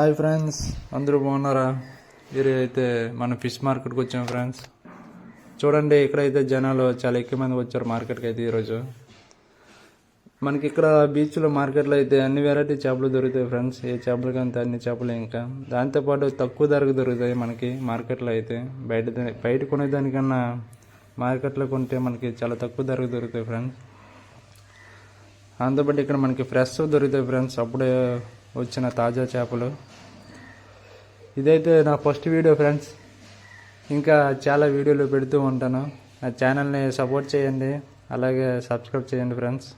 Hi friends, అందరూ బాగున్నారా? ఈరోజైతే మన ఫిష్ మార్కెట్కి వచ్చాం ఫ్రెండ్స్. చూడండి, ఇక్కడైతే జనాలు చాలా ఎక్కువ మంది వచ్చారు మార్కెట్కి అయితే. ఈరోజు మనకి ఇక్కడ బీచ్లో మార్కెట్లో అయితే అన్ని వెరైటీ చేపలు దొరుకుతాయి ఫ్రెండ్స్. ఏ చేపలకి అంత అన్ని చేపలు, ఇంకా దాంతోపాటు తక్కువ ధరకు దొరుకుతాయి మనకి మార్కెట్లో అయితే. బయట కొనేదానికన్నా మార్కెట్లో కొంటే మనకి చాలా తక్కువ ధరకు దొరుకుతాయి ఫ్రెండ్స్. దాంతోపాటు ఇక్కడ మనకి ఫ్రెష్ దొరుకుతాయి ఫ్రెండ్స్, అప్పుడే వచ్చిన తాజా చేపలు. ఇదైతే నా ఫస్ట్ వీడియో ఫ్రెండ్స్. ఇంకా చాలా వీడియోలు పెడుతూ ఉంటాను. నా ఛానల్ని సపోర్ట్ చేయండి, అలాగే సబ్స్క్రైబ్ చేయండి ఫ్రెండ్స్.